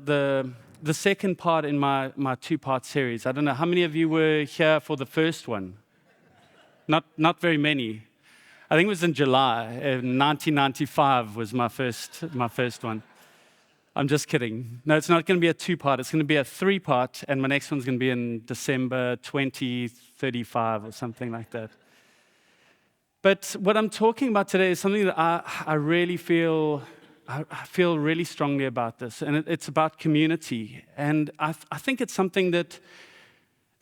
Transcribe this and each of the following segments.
the second part in my two-part series. I don't know, how many of you were here for the first one? Not very many. I think it was in July. 1995 was my first one. I'm just kidding. No, it's not going to be a two-part. It's going to be a three-part, and my next one's going to be in December 2035 or something like that. But what I'm talking about today is something that I really feel really strongly about this, and it's about community. And I think it's something that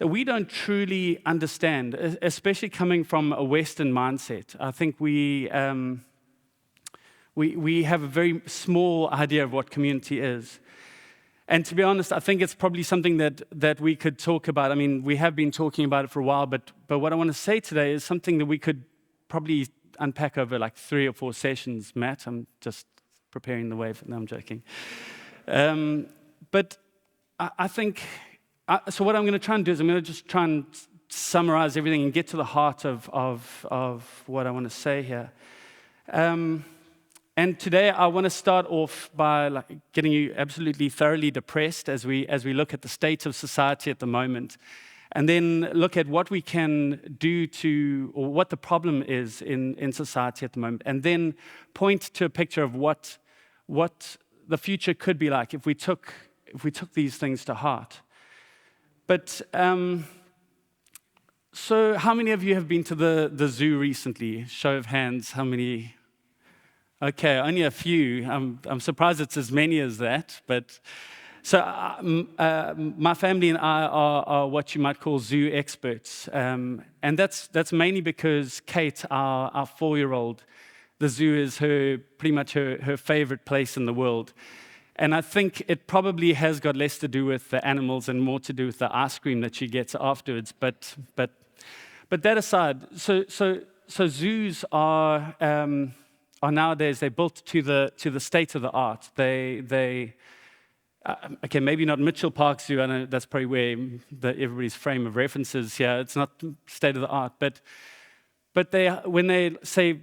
we don't truly understand, especially coming from a Western mindset. I think we have a very small idea of what community is. And to be honest, I think it's probably something that we could talk about. I mean, we have been talking about it for a while, but what I want to say today is something that we could probably unpack over like 3 or 4 sessions. Matt, I'm just preparing the way for... No, I'm joking. But I think... So what I'm going to try and do is I'm going to just try and summarize everything and get to the heart of what I want to say here. And today I want to start off by getting you absolutely thoroughly depressed as we look at the state of society at the moment, and then look at what we can do or what the problem is in society at the moment, and then point to a picture of what the future could be like if we took these things to heart. But so how many of you have been to the zoo recently? Show of hands, how many? Okay, only a few. I'm surprised it's as many as that. But so my family and I are what you might call zoo experts, and that's mainly because Kate, our 4-year-old, the zoo is pretty much her favorite place in the world. And I think it probably has got less to do with the animals and more to do with the ice cream that she gets afterwards. But that aside, so zoos are nowadays, they're built to the state of the art. Okay, maybe not Mitchell Park Zoo. I know that's probably where everybody's frame of reference is here. It's not state of the art, but when they say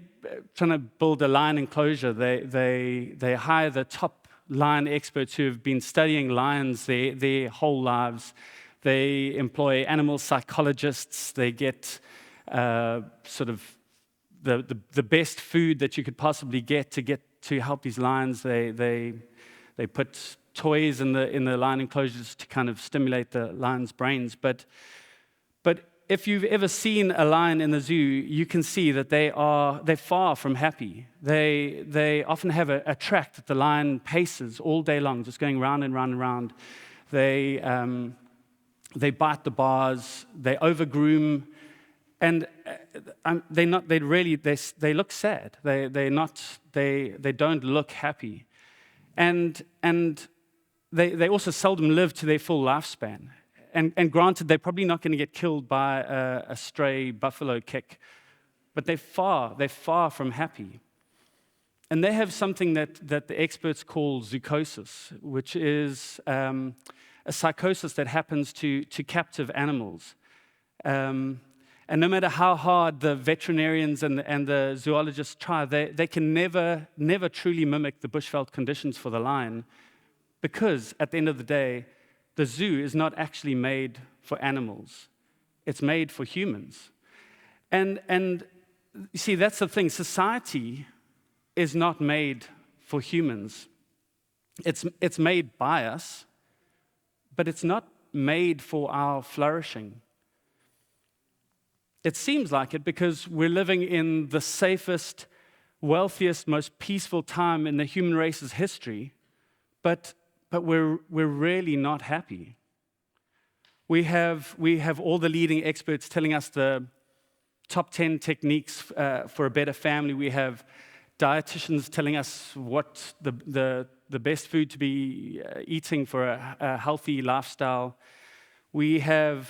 trying to build a lion enclosure, they hire the top lion experts who have been studying lions their whole lives. They employ animal psychologists. They get sort of the best food that you could possibly get to help these lions. They put toys in the lion enclosures to kind of stimulate the lion's brains. But if you've ever seen a lion in the zoo, you can see that they're far from happy. They often have a track that the lion paces all day long, just going round and round and round. They bite the bars. They overgroom, and they look sad. They don't look happy, and they also seldom live to their full lifespan. And granted, they're probably not going to get killed by a stray buffalo kick, but they're far from happy. And they have something that the experts call zoochosis, which is a psychosis that happens to captive animals. And no matter how hard the veterinarians and the zoologists try, they can never truly mimic the bushveld conditions for the lion, because at the end of the day, the zoo is not actually made for animals. It's made for humans. And you see, that's the thing. Society is not made for humans. It's made by us, but it's not made for our flourishing. It seems like it because we're living in the safest, wealthiest, most peaceful time in the human race's history, but we're really not happy. We have all the leading experts telling us the top 10 techniques for a better family. We have dietitians telling us what the best food to be eating for a healthy lifestyle. We have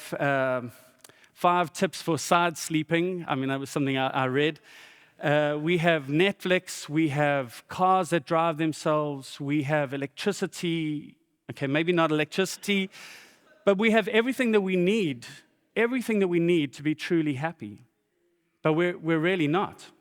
5 tips for side sleeping. I mean, that was something I read. We have Netflix, we have cars that drive themselves, we have electricity. Okay, maybe not electricity, but we have everything that we need to be truly happy. But we're really not.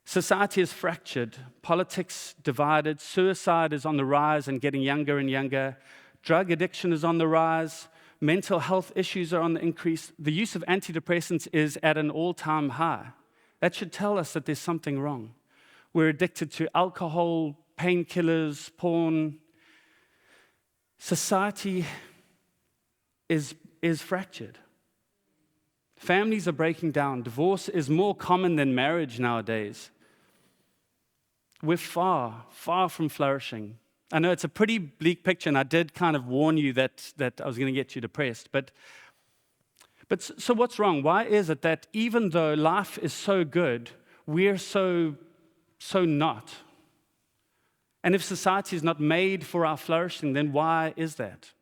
Society is fractured, politics divided, suicide is on the rise and getting younger and younger, drug addiction is on the rise, mental health issues are on the increase, the use of antidepressants is at an all-time high. That should tell us that there's something wrong. We're addicted to alcohol, painkillers, porn. Society is fractured. Families are breaking down. Divorce is more common than marriage nowadays. We're far, far from flourishing. I know it's a pretty bleak picture, and I did kind of warn you that I was going to get you depressed. But so what's wrong? Why is it that even though life is so good, we're so not? And if society is not made for our flourishing, then why is that?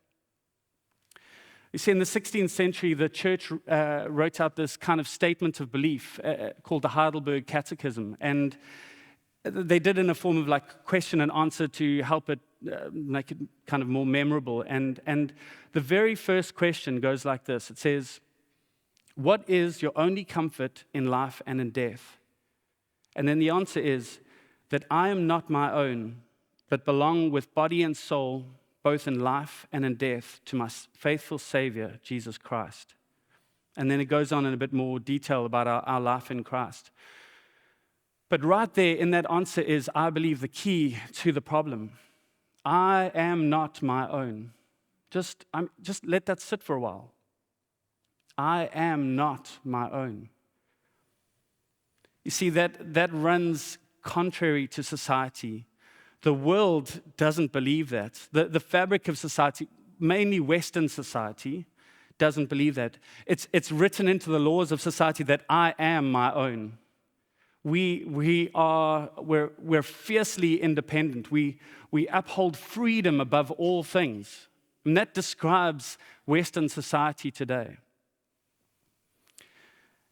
You see, in the 16th century, the church wrote out this kind of statement of belief called the Heidelberg Catechism. And they did it in a form of like question and answer to help it make it kind of more memorable. And the very first question goes like this. It says, "What is your only comfort in life and in death?" And then the answer is that I am not my own, but belong with body and soul, both in life and in death, to my faithful Savior, Jesus Christ. And then it goes on in a bit more detail about our life in Christ. But right there in that answer is, I believe, the key to the problem. I am not my own. Just let that sit for a while. I am not my own. You see, that runs contrary to society. The world doesn't believe that. The fabric of society, mainly Western society, doesn't believe that. It's written into the laws of society that I am my own. We're fiercely independent. We uphold freedom above all things. And that describes Western society today.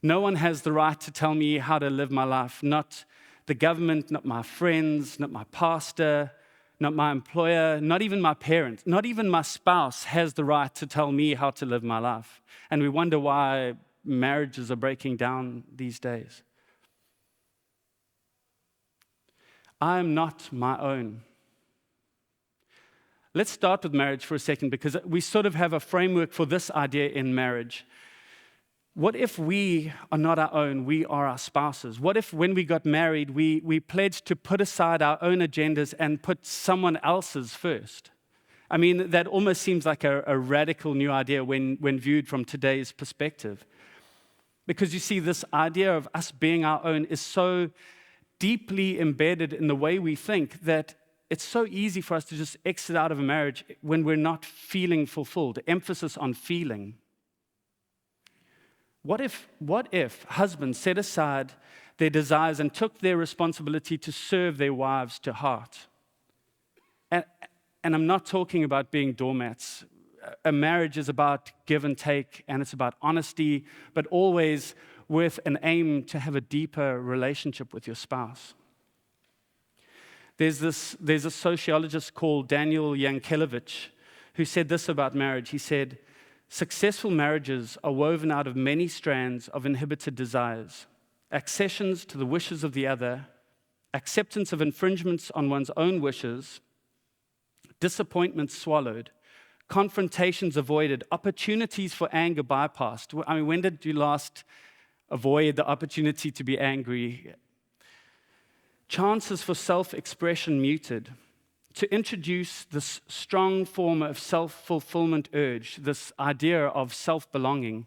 No one has the right to tell me how to live my life. Not the government, not my friends, not my pastor, not my employer, not even my parents, not even my spouse has the right to tell me how to live my life. And we wonder why marriages are breaking down these days. I am not my own. Let's start with marriage for a second, because we sort of have a framework for this idea in marriage. What if we are not our own, we are our spouses? What if when we got married, we pledged to put aside our own agendas and put someone else's first? I mean, that almost seems like a radical new idea when viewed from today's perspective. Because you see, this idea of us being our own is so deeply embedded in the way we think that it's so easy for us to just exit out of a marriage when we're not feeling fulfilled. Emphasis on feeling. What if husbands set aside their desires and took their responsibility to serve their wives to heart? And I'm not talking about being doormats. A marriage is about give and take, and it's about honesty, but always with an aim to have a deeper relationship with your spouse. There's a sociologist called Daniel Yankelevich who said this about marriage. He said, "Successful marriages are woven out of many strands of inhibited desires, accessions to the wishes of the other, acceptance of infringements on one's own wishes, disappointments swallowed, confrontations avoided, opportunities for anger bypassed." I mean, when did you last avoid the opportunity to be angry? Chances for self-expression muted. To introduce this strong form of self-fulfillment urge, this idea of self-belonging,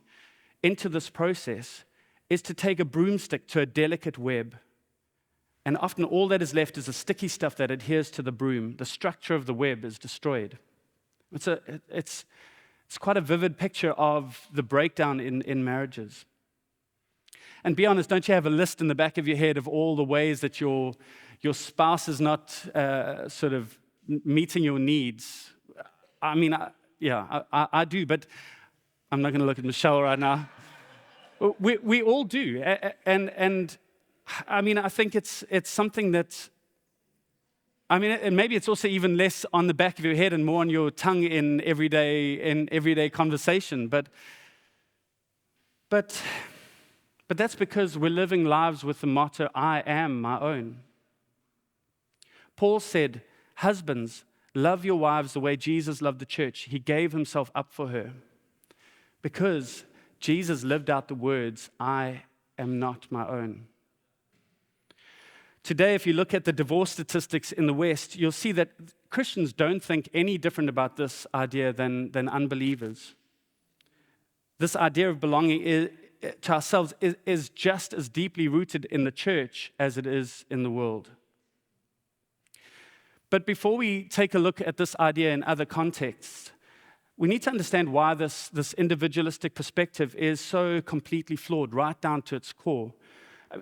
into this process is to take a broomstick to a delicate web. And often all that is left is the sticky stuff that adheres to the broom. The structure of the web is destroyed. It's quite a vivid picture of the breakdown in marriages. And be honest, don't you have a list in the back of your head of all the ways that your spouse is not sort of meeting your needs? I mean, I do, but I'm not going to look at Michelle right now. We all do, and I mean, I think it's something that, I mean, and maybe it's also even less on the back of your head and more on your tongue in everyday conversation. But But that's because we're living lives with the motto, I am my own. Paul said, husbands, love your wives the way Jesus loved the church. He gave himself up for her. Because Jesus lived out the words, I am not my own. Today, if you look at the divorce statistics in the West, you'll see that Christians don't think any different about this idea than unbelievers. This idea of belonging to ourselves is just as deeply rooted in the church as it is in the world. But before we take a look at this idea in other contexts, we need to understand why this individualistic perspective is so completely flawed, right down to its core.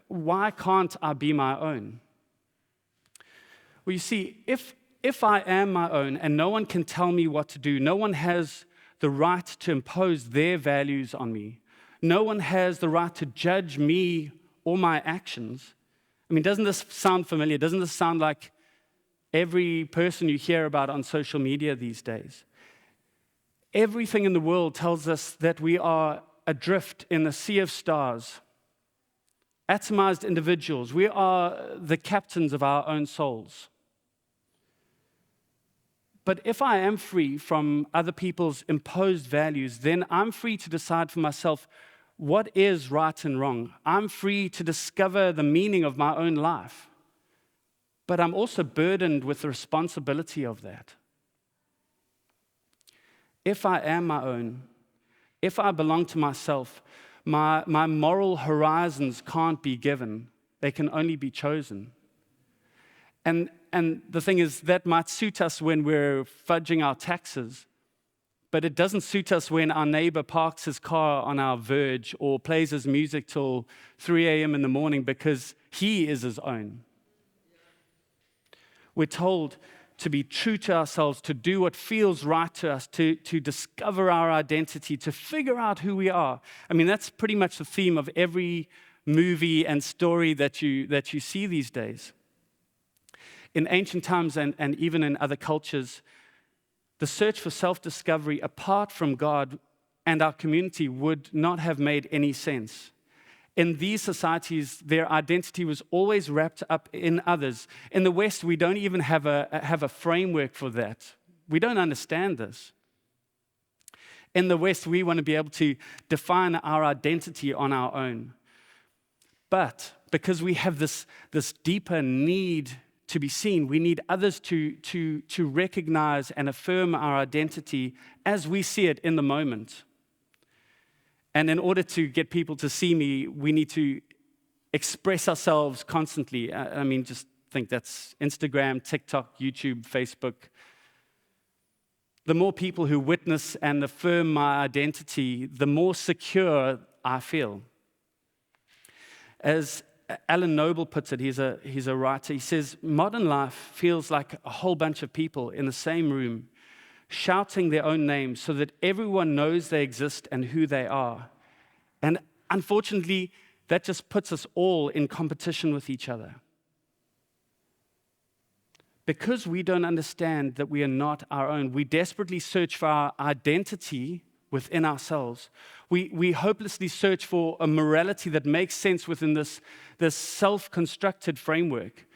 Why can't I be my own? Well, you see, if I am my own and no one can tell me what to do, no one has the right to impose their values on me, no one has the right to judge me or my actions. I mean, doesn't this sound familiar? Doesn't this sound like every person you hear about on social media these days? Everything in the world tells us that we are adrift in a sea of stars, atomized individuals. We are the captains of our own souls. But if I am free from other people's imposed values, then I'm free to decide for myself what is right and wrong. I'm free to discover the meaning of my own life. But I'm also burdened with the responsibility of that. If I am my own, if I belong to myself, my moral horizons can't be given. They can only be chosen. And the thing is, that might suit us when we're fudging our taxes, but it doesn't suit us when our neighbor parks his car on our verge or plays his music till 3 a.m. in the morning because he is his own. We're told to be true to ourselves, to do what feels right to us, to discover our identity, to figure out who we are. I mean, that's pretty much the theme of every movie and story that you see these days. In ancient times and even in other cultures, the search for self-discovery apart from God and our community would not have made any sense. In these societies, their identity was always wrapped up in others. In the West, we don't even have a framework for that. We don't understand this. In the West, we want to be able to define our identity on our own. But because we have this deeper need to be seen, we need others to recognize and affirm our identity as we see it in the moment. And in order to get people to see me, we need to express ourselves constantly. I mean, just think that's Instagram, TikTok, YouTube, Facebook. The more people who witness and affirm my identity, the more secure I feel. As Alan Noble puts it, he's a writer, he says, modern life feels like a whole bunch of people in the same room, shouting their own names so that everyone knows they exist and who they are. And unfortunately, that just puts us all in competition with each other. Because we don't understand that we are not our own, we desperately search for our identity within ourselves. We hopelessly search for a morality that makes sense within this self-constructed framework.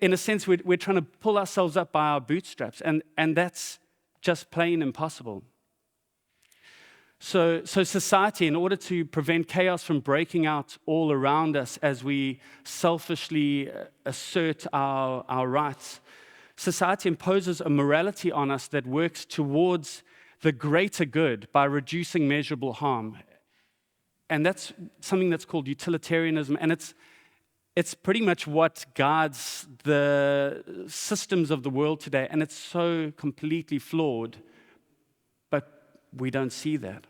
In a sense, we're trying to pull ourselves up by our bootstraps, and that's just plain impossible. So society, in order to prevent chaos from breaking out all around us as we selfishly assert our rights, society imposes a morality on us that works towards the greater good by reducing measurable harm. And that's something that's called utilitarianism, and it's pretty much what guides the systems of the world today, and it's so completely flawed, but we don't see that.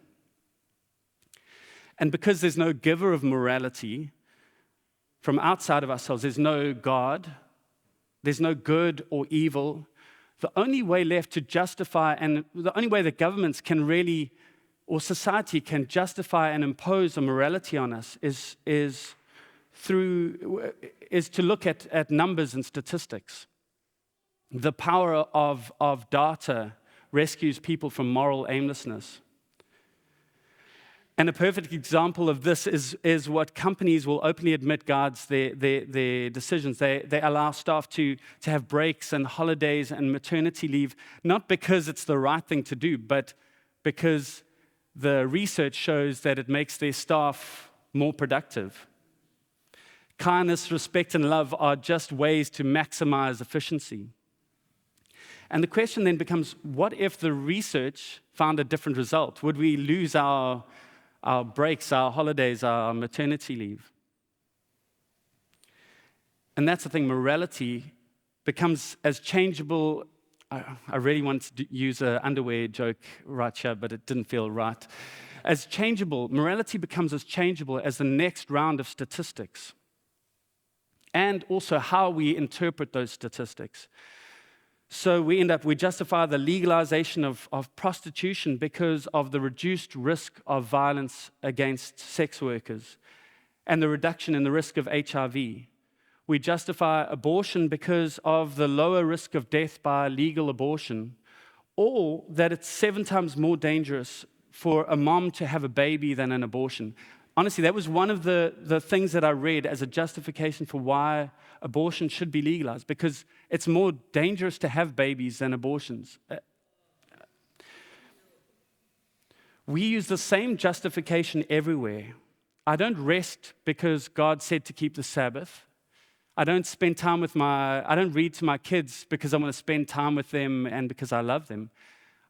And because there's no giver of morality from outside of ourselves, there's no God, there's no good or evil, the only way left to justify, and the only way that governments can really, or society can justify and impose a morality on us is to look at numbers and statistics. The power of data rescues people from moral aimlessness. And a perfect example of this is what companies will openly admit guides their decisions. They allow staff to have breaks and holidays and maternity leave, not because it's the right thing to do, but because the research shows that it makes their staff more productive. Kindness, respect, and love are just ways to maximize efficiency. And the question then becomes, what if the research found a different result? Would we lose our breaks, our holidays, our maternity leave? And that's the thing, morality becomes as changeable. I really wanted to use an underwear joke right here, but it didn't feel right. Morality becomes as changeable as the next round of statistics, and also how we interpret those statistics. So we justify the legalization of prostitution because of the reduced risk of violence against sex workers and the reduction in the risk of HIV. We justify abortion because of the lower risk of death by legal abortion, or that it's 7 times more dangerous for a mom to have a baby than an abortion. Honestly, that was one of the things that I read as a justification for why abortion should be legalized, because it's more dangerous to have babies than abortions. We use the same justification everywhere. I don't rest because God said to keep the Sabbath. I don't read to my kids because I want to spend time with them and because I love them.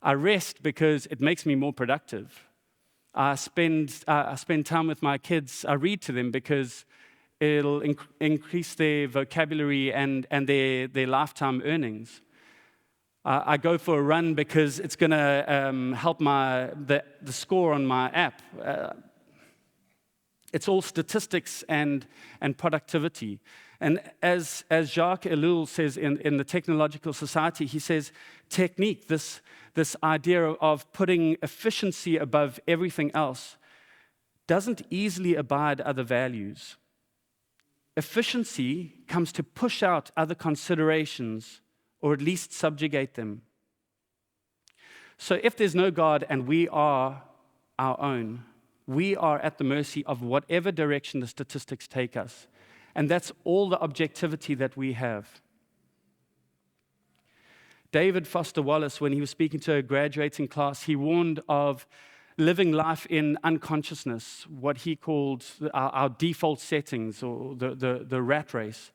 I rest because it makes me more productive. I spend time with my kids. I read to them because it'll increase their vocabulary and their lifetime earnings. I go for a run because it's going to help the score on my app. It's all statistics and productivity. And as Jacques Ellul says in the Technological Society, he says, technique, this idea of putting efficiency above everything else, doesn't easily abide other values. Efficiency comes to push out other considerations, or at least subjugate them. So if there's no God and we are our own, we are at the mercy of whatever direction the statistics take us. And that's all the objectivity that we have. David Foster Wallace, when he was speaking to a graduating class, he warned of living life in unconsciousness, what he called our default settings, or the rat race.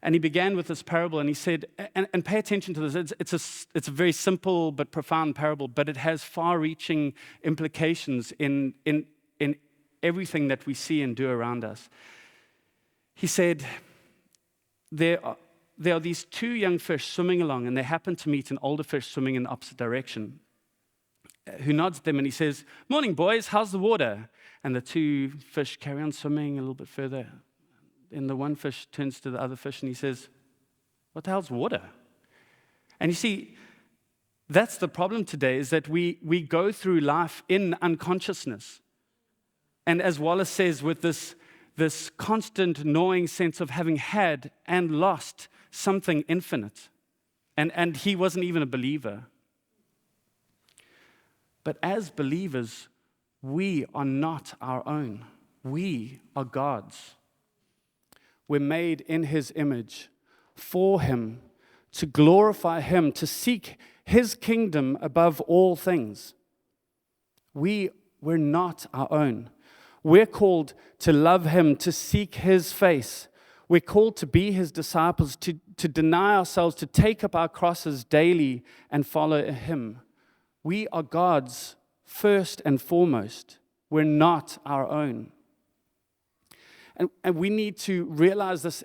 And he began with this parable, and he said, and pay attention to this, it's a very simple but profound parable, but it has far-reaching implications in everything that we see and do around us. He said, there are these 2 young fish swimming along, and they happen to meet an older fish swimming in the opposite direction, who nods at them, and he says, "Morning, boys, how's the water?" And the 2 fish carry on swimming a little bit further. And the one fish turns to the other fish, and he says, "What the hell's water?" And you see, that's the problem today, is that we go through life in unconsciousness. And as Wallace says, with this constant gnawing sense of having had and lost something infinite. And he wasn't even a believer. But as believers, we are not our own. We are God's. We're made in His image, for Him, to glorify Him, to seek His kingdom above all things. We're not our own. We're called to love Him, to seek His face. We're called to be His disciples, to deny ourselves, to take up our crosses daily and follow Him. We are God's first and foremost. We're not our own. And we need to realize this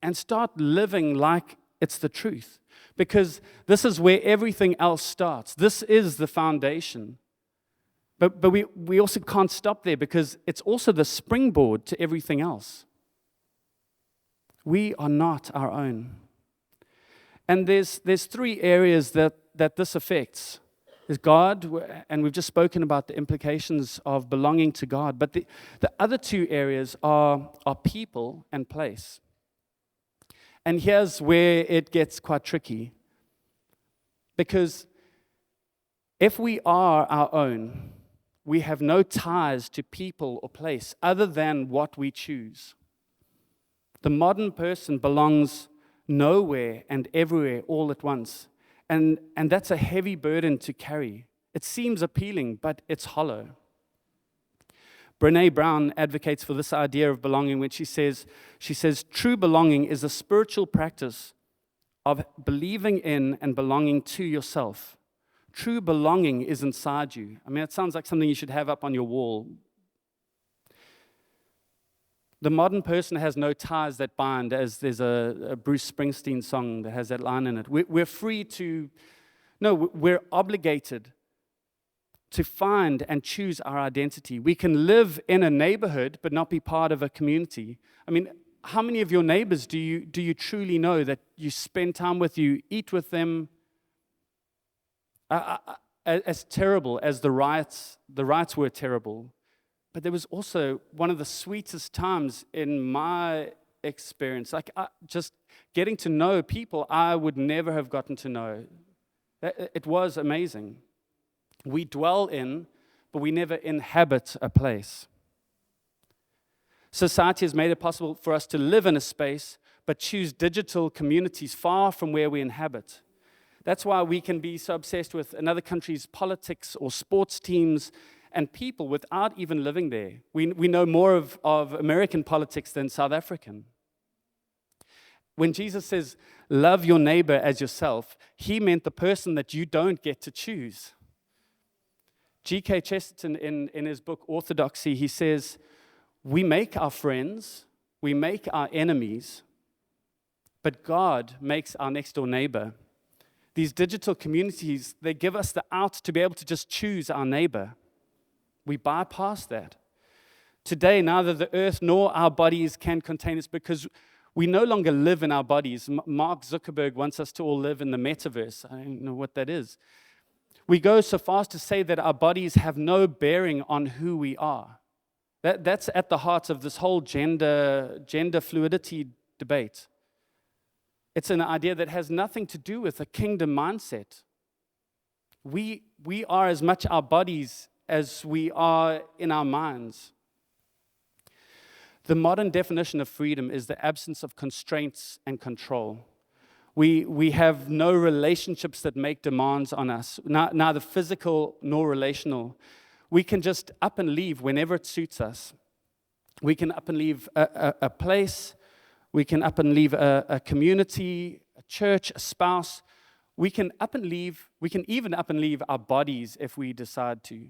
and start living like it's the truth, because this is where everything else starts. This is the foundation. But we also can't stop there, because it's also the springboard to everything else. We are not our own. And there's 3 areas that this affects. There's God, and we've just spoken about the implications of belonging to God. But the other 2 areas are people and place. And here's where it gets quite tricky. Because if we are our own, we have no ties to people or place other than what we choose. The modern person belongs nowhere and everywhere all at once. And that's a heavy burden to carry. It seems appealing, but it's hollow. Brené Brown advocates for this idea of belonging when she says, true belonging is a spiritual practice of believing in and belonging to yourself. True belonging is inside you. I mean, it sounds like something you should have up on your wall. The modern person has no ties that bind, as there's a Bruce Springsteen song that has that line in it. We're free to, no, we're obligated to find and choose our identity. We can live in a neighborhood but not be part of a community. I mean, how many of your neighbors do you truly know that you spend time with, you eat with them? As terrible as the riots were terrible, but there was also one of the sweetest times in my experience, like just getting to know people I would never have gotten to know. It was amazing. We dwell in, but we never inhabit a place. Society has made it possible for us to live in a space, but choose digital communities far from where we inhabit. That's why we can be so obsessed with another country's politics or sports teams and people without even living there. We know more of American politics than South African. When Jesus says, love your neighbor as yourself, he meant the person that you don't get to choose. G.K. Chesterton, in his book Orthodoxy, he says, we make our friends, we make our enemies, but God makes our next door neighbor. These digital communities, they give us the out to be able to just choose our neighbor. We bypass that. Today, neither the earth nor our bodies can contain us because we no longer live in our bodies. Mark Zuckerberg wants us to all live in the metaverse. I don't know what that is. We go so far as to say that our bodies have no bearing on who we are. That's at the heart of this whole gender fluidity debate. It's an idea that has nothing to do with a kingdom mindset. We are as much our bodies as we are in our minds. The modern definition of freedom is the absence of constraints and control. We have no relationships that make demands on us, neither physical nor relational. We can just up and leave whenever it suits us. We can up and leave a place. We can up and leave a community, a church, a spouse. We can even up and leave our bodies if we decide to.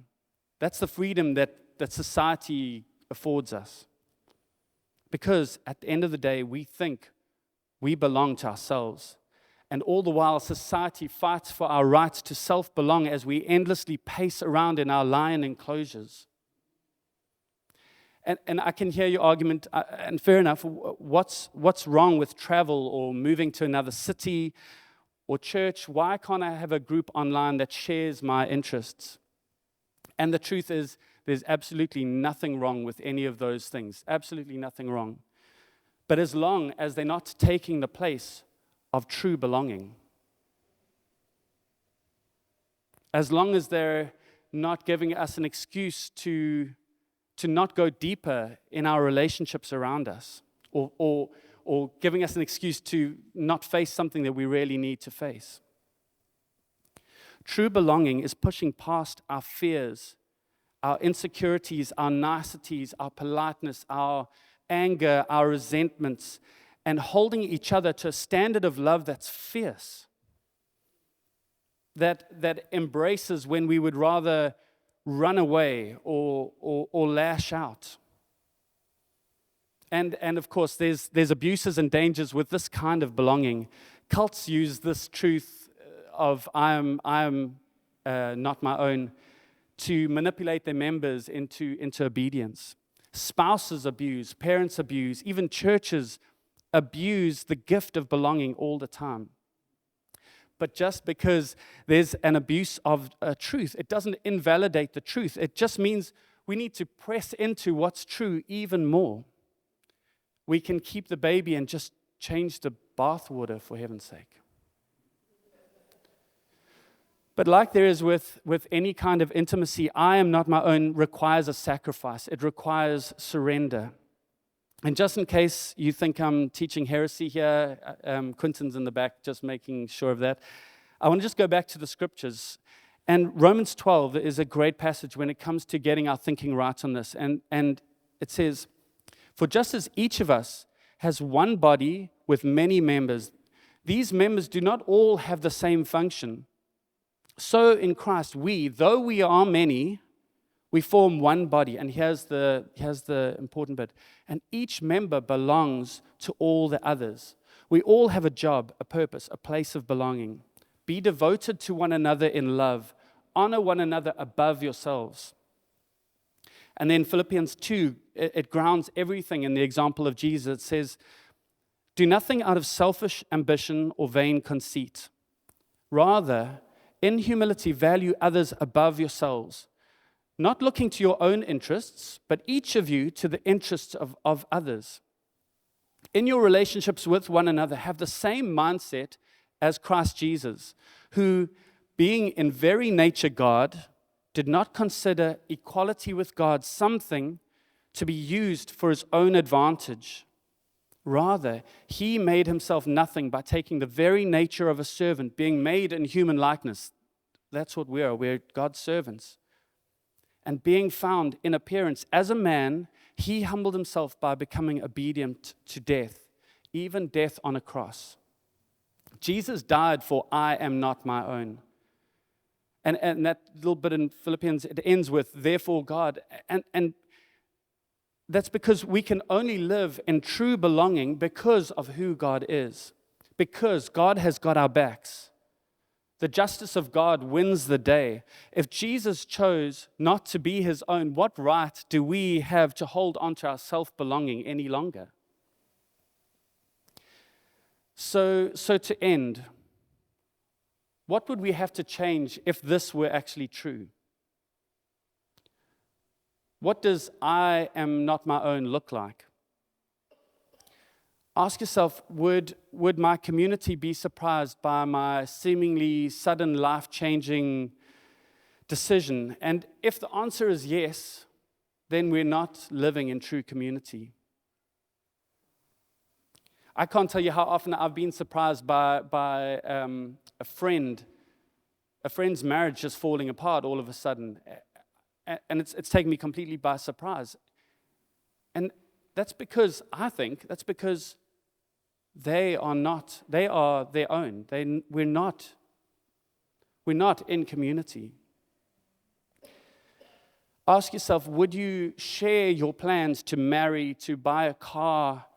That's the freedom that society affords us. Because at the end of the day, we think we belong to ourselves. And all the while, society fights for our rights to self-belong as we endlessly pace around in our lion enclosures. And I can hear your argument, and fair enough, what's wrong with travel or moving to another city or church? Why can't I have a group online that shares my interests? And the truth is, there's absolutely nothing wrong with any of those things. Absolutely nothing wrong. But as long as they're not taking the place of true belonging, as long as they're not giving us an excuse to not go deeper in our relationships around us, or giving us an excuse to not face something that we really need to face. True belonging is pushing past our fears, our insecurities, our niceties, our politeness, our anger, our resentments, and holding each other to a standard of love that's fierce, that embraces when we would rather run away or lash out. And of course, there's abuses and dangers with this kind of belonging. Cults use this truth of I am not my own to manipulate their members into obedience. Spouses abuse, parents abuse, even churches abuse the gift of belonging all the time. But just because there's an abuse of truth, it doesn't invalidate the truth. It just means we need to press into what's true even more. We can keep the baby and just change the bathwater, for heaven's sake. But like there is with any kind of intimacy, I am not my own requires a sacrifice. It requires surrender. And just in case you think I'm teaching heresy here, Quinton's in the back, just making sure of that. I want to just go back to the scriptures. And Romans 12 is a great passage when it comes to getting our thinking right on this. And it says, "For just as each of us has one body with many members, these members do not all have the same function. So in Christ, though we are many, we form one body." And here's the important bit. "And each member belongs to all the others. We all have a job, a purpose, a place of belonging. Be devoted to one another in love. Honor one another above yourselves." And then Philippians 2, it grounds everything in the example of Jesus. It says, "Do nothing out of selfish ambition or vain conceit. Rather, in humility, value others above yourselves, not looking to your own interests, but each of you to the interests of others. In your relationships with one another, have the same mindset as Christ Jesus, who, being in very nature God, did not consider equality with God something to be used for his own advantage. Rather, he made himself nothing by taking the very nature of a servant, being made in human likeness." That's what we are. We're God's servants. "And being found in appearance as a man, he humbled himself by becoming obedient to death, even death on a cross." Jesus died for "I am not my own." And that little bit in Philippians, it ends with "therefore God." And that's because we can only live in true belonging because of who God is. Because God has got our backs. The justice of God wins the day. If Jesus chose not to be his own, what right do we have to hold on to our self-belonging any longer? So to end, what would we have to change if this were actually true? What does "I am not my own" look like? Ask yourself, would my community be surprised by my seemingly sudden life-changing decision? And if the answer is yes, then we're not living in true community. I can't tell you how often I've been surprised by a friend's marriage just falling apart all of a sudden. And it's taken me completely by surprise. And that's because they are their own. We're not in community. Ask yourself, would you share your plans to marry, to buy a car,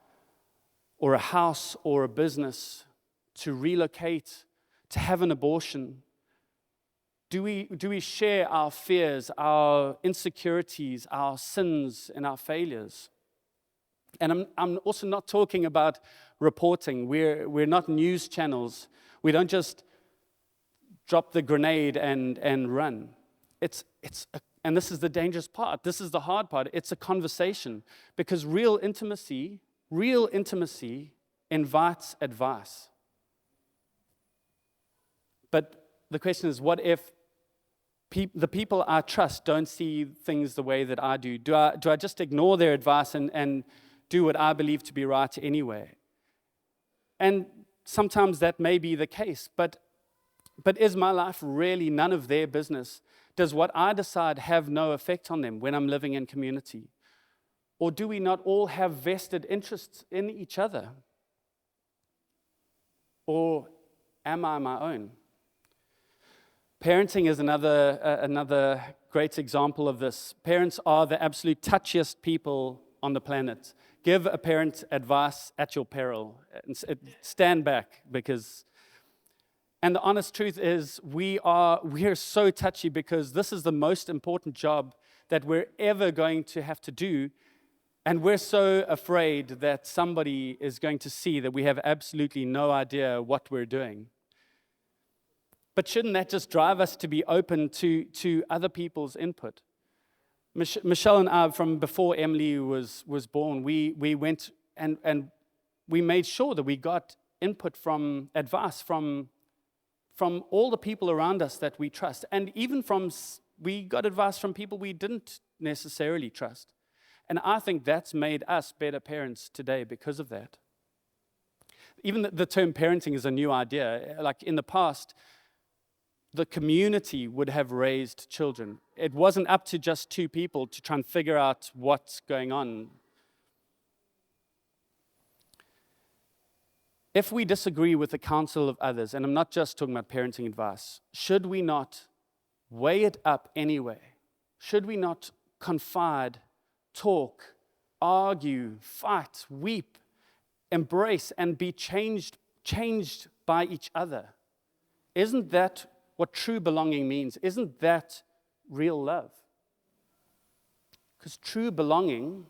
or a house, or a business, to relocate, to have an abortion? Do we share our fears, our insecurities, our sins, and our failures? And I'm also not talking about reporting. We're not news channels. We don't just drop the grenade and run. And this is the dangerous part. This is the hard part. It's a conversation, because real intimacy invites advice. But the question is, what if the people I trust don't see things the way that I do? Do I just ignore their advice and do what I believe to be right anyway? And sometimes that may be the case, but is my life really none of their business? Does what I decide have no effect on them when I'm living in community? Or do we not all have vested interests in each other? Or am I my own? Parenting is another great example of this. Parents are the absolute touchiest people on the planet. Give a parent advice at your peril. Stand back, and the honest truth is we're so touchy because this is the most important job that we're ever going to have to do, and we're so afraid that somebody is going to see that we have absolutely no idea what we're doing. But shouldn't that just drive us to be open to other people's input? Michelle and I, from before Emily was born, we went and we made sure that we got input advice from from all the people around us that we trust, and even we got advice from people we didn't necessarily trust. And I think that's made us better parents today because of that. Even the term parenting is a new idea. Like in the past, the community would have raised children. It wasn't up to just two people to try and figure out what's going on. If we disagree with the counsel of others, and I'm not just talking about parenting advice, should we not weigh it up anyway? Should we not confide, talk, argue, fight, weep, embrace, and be changed by each other? Isn't that what true belonging means? Isn't that real love? Because true belonging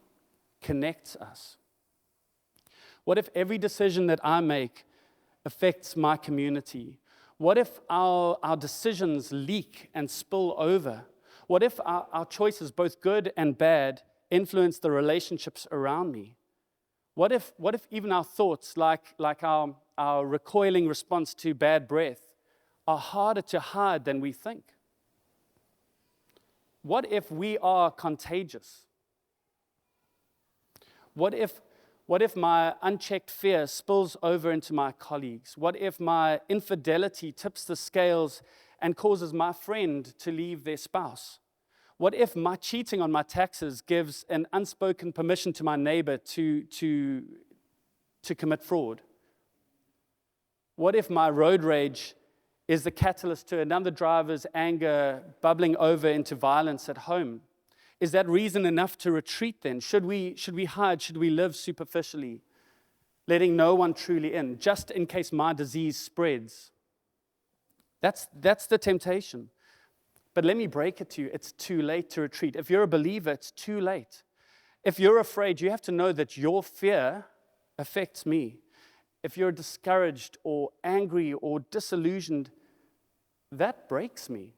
connects us. What if every decision that I make affects my community? What if our decisions leak and spill over? What if our choices, both good and bad, influence the relationships around me? What if even our thoughts, like our recoiling response to bad breath, are harder to hide than we think? What if we are contagious? What if my unchecked fear spills over into my colleagues? What if my infidelity tips the scales and causes my friend to leave their spouse? What if my cheating on my taxes gives an unspoken permission to my neighbor to commit fraud? What if my road rage is the catalyst to another driver's anger bubbling over into violence at home? Is that reason enough to retreat then? Should we hide? Should we live superficially, letting no one truly in, just in case my disease spreads? That's the temptation. But let me break it to you. It's too late to retreat. If you're a believer, it's too late. If you're afraid, you have to know that your fear affects me. If you're discouraged or angry or disillusioned, that breaks me.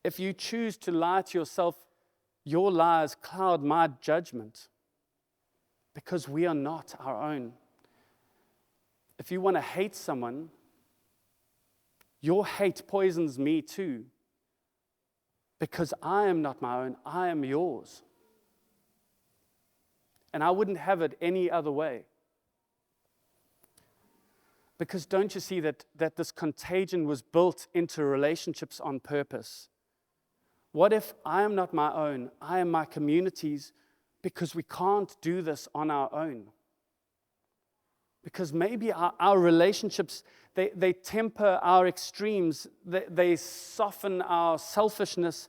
If you choose to lie to yourself, your lies cloud my judgment, because we are not our own. If you want to hate someone, your hate poisons me too, because I am not my own, I am yours. And I wouldn't have it any other way. Because don't you see that this contagion was built into relationships on purpose? What if I am not my own, I am my community's, because we can't do this on our own? Because maybe our relationships, they temper our extremes, they soften our selfishness,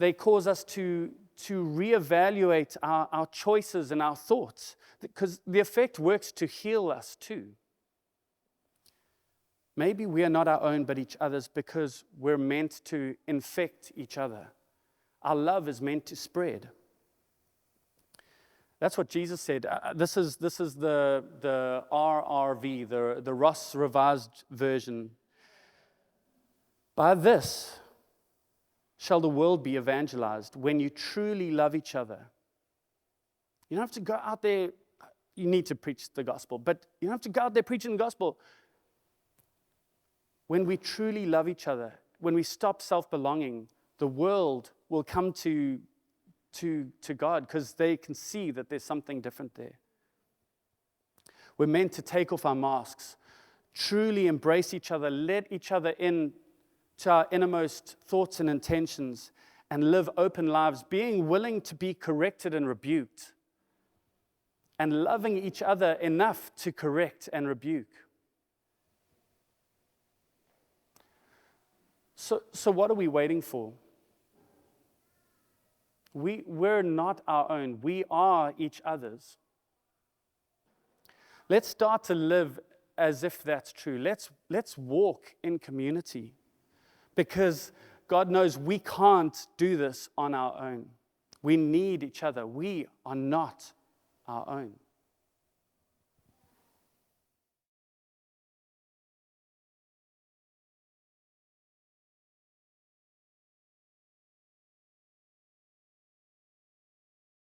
they cause us to reevaluate our choices and our thoughts, because the effect works to heal us too. Maybe we are not our own but each other's, because we're meant to infect each other. Our love is meant to spread. That's what Jesus said. This is the RRV, the Ross Revised Version. By this shall the world be evangelized, when you truly love each other. You don't have to go out there. You need to preach the gospel, but you don't have to go out there preaching the gospel. When we truly love each other, when we stop self-belonging, the world will come to God, because they can see that there's something different there. We're meant to take off our masks, truly embrace each other, let each other in to our innermost thoughts and intentions, and live open lives, being willing to be corrected and rebuked, and loving each other enough to correct and rebuke. So what are we waiting for? We're not our own. We are each other's. Let's start to live as if that's true. Let's walk in community, because God knows we can't do this on our own. We need each other. We are not our own.